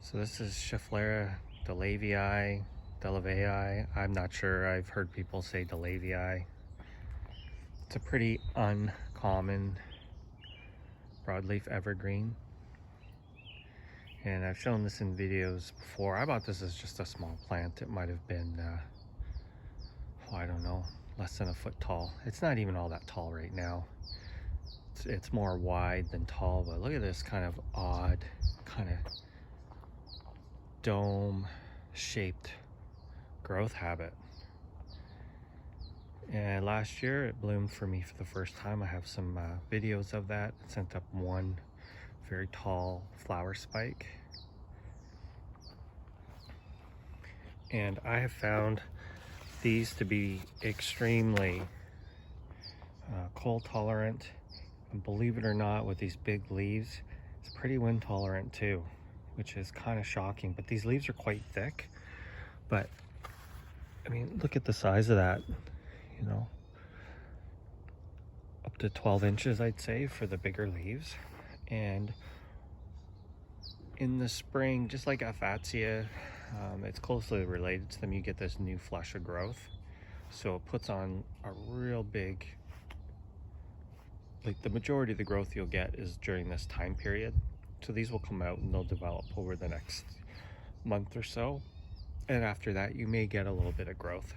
So this is Schefflera delavayi. I'm not sure. I've heard people say delavayi. It's a pretty uncommon broadleaf evergreen, and I've shown this in videos before. I bought this as just a small plant. It might have been, I don't know, less than a foot tall. It's not even all that tall right now. It's more wide than tall, but look at this kind of odd, kind of dome shaped growth habit. And last year it bloomed for me for the first time. I have some videos of that. It sent up one very tall flower spike, and I have found these to be extremely cold tolerant, and believe it or not, with these big leaves, it's pretty wind tolerant too, which is kind of shocking. But these leaves are quite thick. But I mean, look at the size of that, you know, up to 12 inches, I'd say, for the bigger leaves. And in the spring, just like Afasia, it's closely related to them, you get this new flush of growth. So it puts on a real big, like the majority of the growth you'll get is during this time period. So these will come out and they'll develop over the next month or so. And after that, you may get a little bit of growth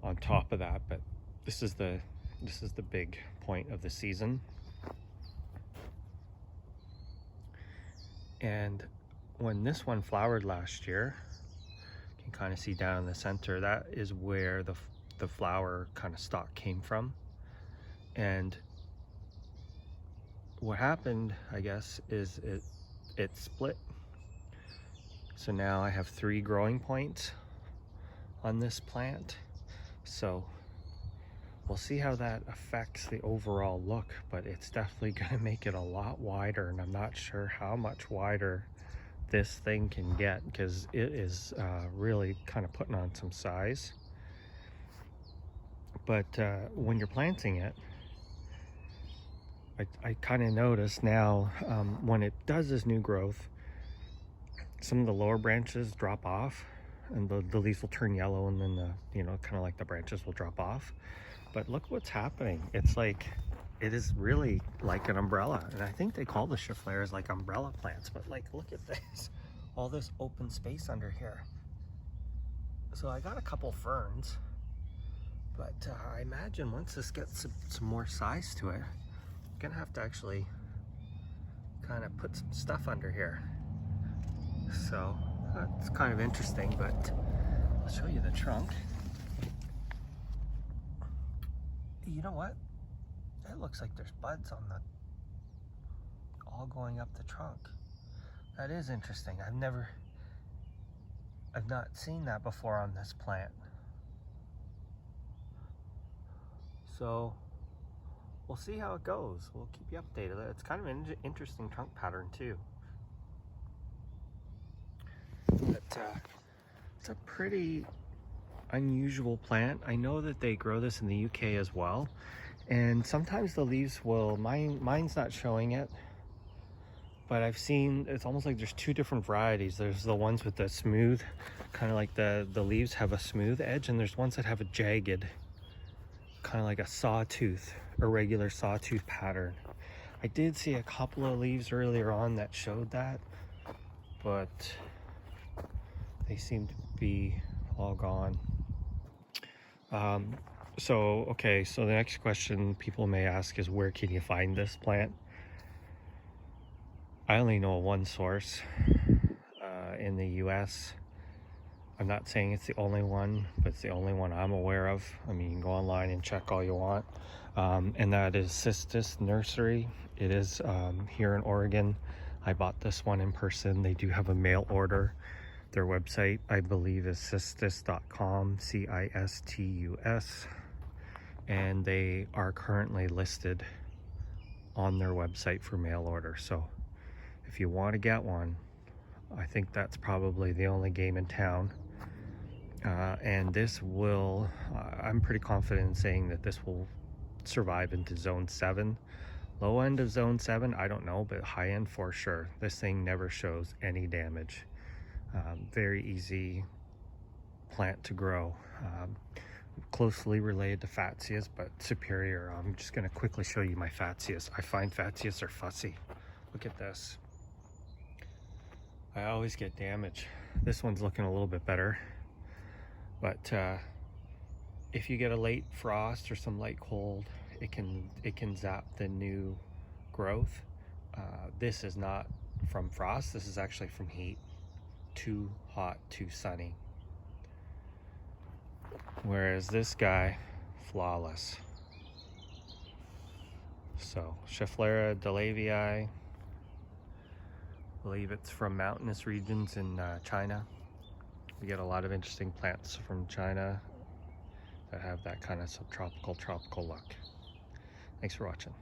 on top of that, but this is the big point of the season. And when this one flowered last year, you can kind of see down in the center, that is where the flower kind of stalk came from. And what happened, I guess, is it split. So now I have 3 growing points on this plant. So we'll see how that affects the overall look, but it's definitely going to make it a lot wider, and I'm not sure how much wider this thing can get, because it is really kind of putting on some size. But when you're planting it, I kind of notice now, when it does this new growth, some of the lower branches drop off, and the leaves will turn yellow, and then kind of like the branches will drop off. But look what's happening. It's like, it is really like an umbrella. And I think they call the Scheffleras like umbrella plants, but like, look at this, all this open space under here. So I got a couple ferns, but I imagine once this gets some more size to it, I'm gonna have to actually kind of put some stuff under here. So it's kind of interesting, but I'll show you the trunk. You know what? It looks like there's buds on all going up the trunk. That is interesting. I've not seen that before on this plant. So we'll see how it goes. We'll keep you updated. It's kind of an interesting trunk pattern too. But it's a pretty unusual plant. I know that they grow this in the UK as well, and sometimes the leaves will, mine's not showing it, but I've seen, it's almost like there's 2 different varieties. There's the ones with the smooth, kind of like the leaves have a smooth edge, and there's ones that have a jagged, kind of like a sawtooth, irregular sawtooth pattern. I did see a couple of leaves earlier on that showed that, but they seem to be all gone. So the next question people may ask is, where can you find this plant? I only know one source in the US. I'm not saying it's the only one, but it's the only one I'm aware of. I mean, you can go online and check all you want. And that is Cistus Nursery. It is here in Oregon. I bought this one in person. They do have a mail order. Their website, I believe, is cistus.com, CISTUS, and they are currently listed on their website for mail order. So if you want to get one, I think that's probably the only game in town. And this will, I'm pretty confident in saying that this will survive into zone 7, Low end of zone 7, I don't know, but high end for sure. This thing never shows any damage. Very easy plant to grow. Closely related to Fatsias, but superior. I'm just going to quickly show you my Fatsias. I find Fatsias are fussy. Look at this. I always get damage. This one's looking a little bit better, but if you get a late frost or some light cold, it can zap the new growth. This is not from frost. This is actually from heat. Too hot, too sunny. Whereas this guy, flawless. So Schefflera delavayi, I believe it's from mountainous regions in China. We get a lot of interesting plants from China that have that kind of subtropical, tropical look. Thanks for watching.